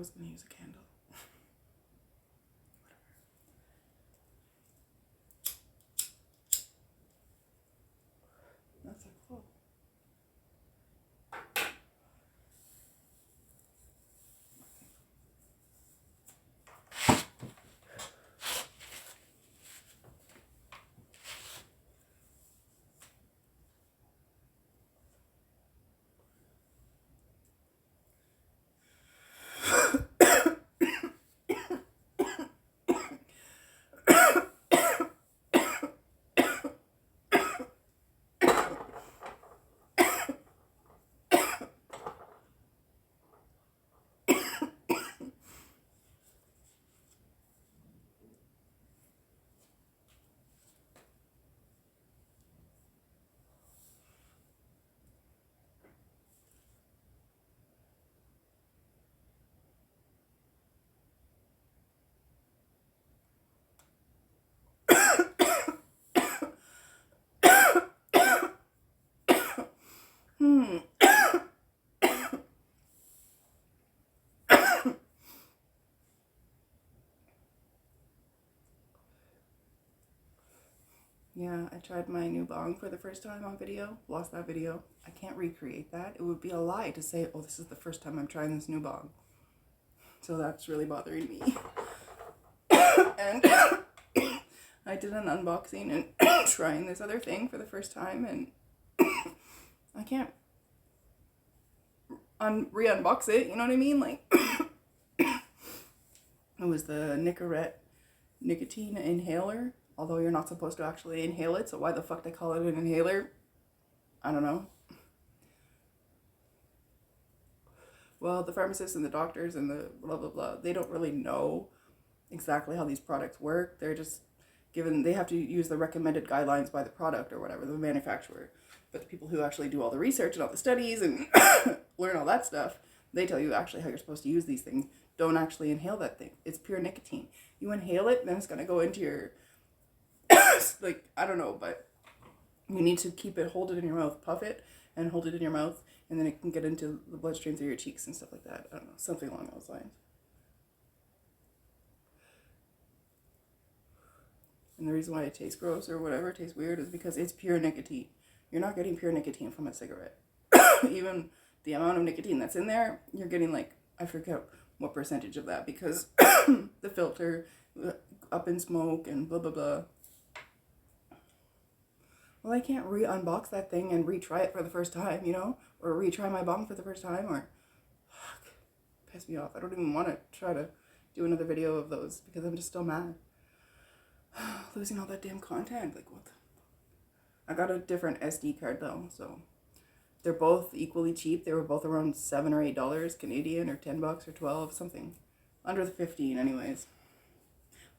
was going to use a candle. That's so cool. Yeah, I tried my new bong for the first time on video. Lost that video. I can't recreate that. It would be a lie to say, oh, this is the first time I'm trying this new bong. So that's really bothering me. And I did an unboxing and trying this other thing for the first time, and I can't re-unbox it, you know what I mean? Like, it was the nicotine inhaler, although you're not supposed to actually inhale it, so why the fuck they call it an inhaler? I don't know. Well, the pharmacists and the doctors and the blah, blah, blah, they don't really know exactly how these products work. They're just given, they have to use the recommended guidelines by the product or whatever, the manufacturer. But the people who actually do all the research and all the studies and learn all that stuff, they tell you actually how you're supposed to use these things. Don't actually inhale that thing. It's pure nicotine. You inhale it, then it's going to go into your, like, I don't know, but you need to keep it, hold it in your mouth, puff it, and hold it in your mouth, and then it can get into the bloodstream through your cheeks and stuff like that. I don't know, something along those lines. And the reason why it tastes gross or whatever, it tastes weird, is because it's pure nicotine. You're not getting pure nicotine from a cigarette. Even the amount of nicotine that's in there, you're getting like, I forget what percentage of that, because the filter, up in smoke and blah, blah, blah. Well, I can't re-unbox that thing and retry it for the first time, you know? Or retry my bong for the first time, or... Fuck. Piss me off. I don't even want to try to do another video of those, because I'm just still mad. Losing all that damn content. Like, what the... I got a different SD card, though, so... They're both equally cheap. They were both around $7 or $8 Canadian, or $10 or 12, something. Under the 15, anyways.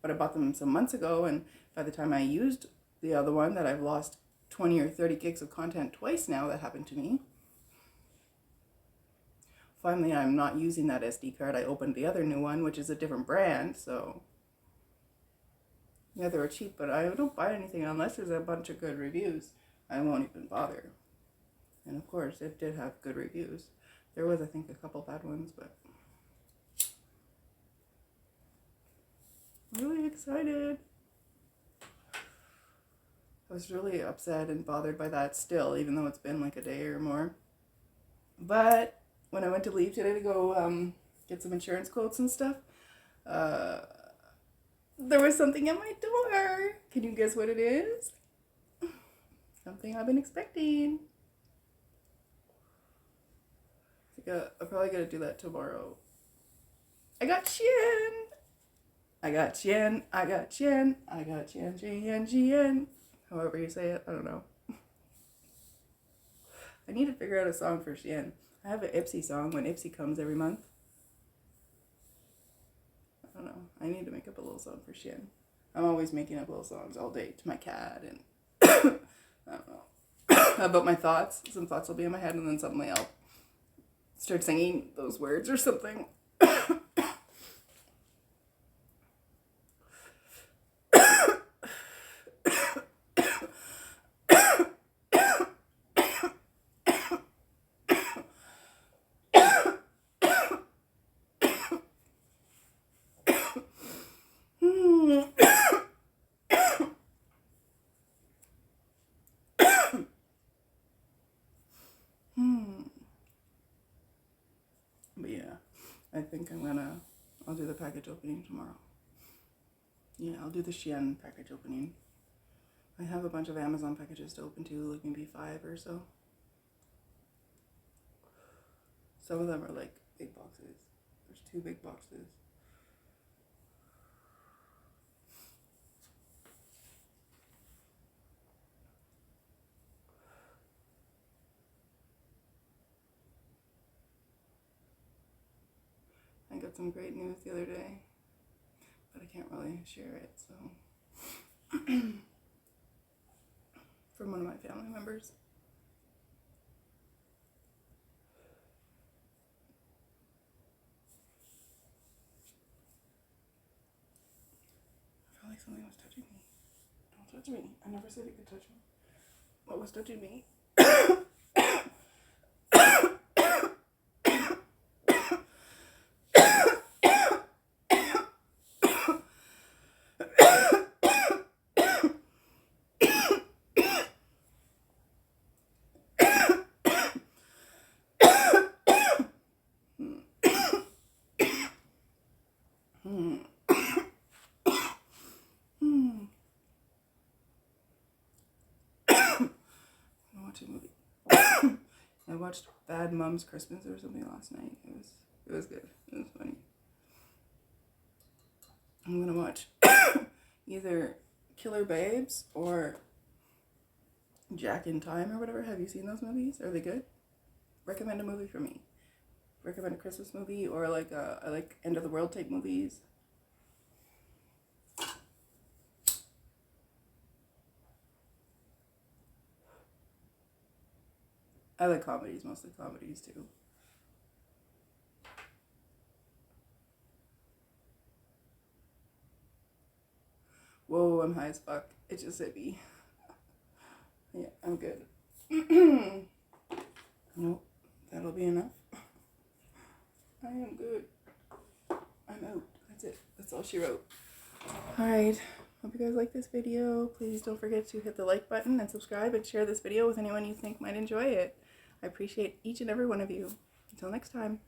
But I bought them some months ago, and by the time I used the other one, that I've lost 20 or 30 gigs of content twice now, that happened to me. Finally, I'm not using that SD card. I opened the other new one, which is a different brand, so... Yeah, they were cheap, but I don't buy anything unless there's a bunch of good reviews. I won't even bother. And of course, it did have good reviews. There was, I think, a couple bad ones, but... I'm really excited. I was really upset and bothered by that still, even though it's been like a day or more. But when I went to leave today to go get some insurance quotes and stuff, there was something at my door. Can you guess what it is? Something I've been expecting. I'm probably going to do that tomorrow. I got Chien. I got Chien. I got Chien. I got Chien, Chien, Chien. However you say it, I don't know. I need to figure out a song for Chien. I have an Ipsy song when Ipsy comes every month. I don't know. I need to make up a little song for Chien. I'm always making up little songs all day to my cat, and I don't know. About my thoughts. Some thoughts will be in my head, and then suddenly I'll start singing those words or something. I think I'll do the package opening tomorrow. Yeah, I'll do the Shein package opening. I have a bunch of Amazon packages to open too, like maybe 5 or so. Some of them are like big boxes. There's 2 big boxes. I got some great news the other day, but I can't really share it, so. From one of my family members. I felt like something was touching me. Don't touch me. I never said you could touch me. What was touching me? Watch a movie. I watched Bad Moms Christmas or something last night. It was good. It was funny. I'm gonna watch either Killer Babes or Jack in Time or whatever. Have you seen those movies? Are they good? Recommend a movie for me. Recommend a Christmas movie, or like I like end of the world type movies. I like comedies, mostly comedies too. Whoa, I'm high as fuck. It just hit me. Yeah, I'm good. Nope, that'll be enough. I am good. I'm out. That's it. That's all she wrote. Alright, hope you guys like this video. Please don't forget to hit the like button and subscribe and share this video with anyone you think might enjoy it. I appreciate each and every one of you. Until next time.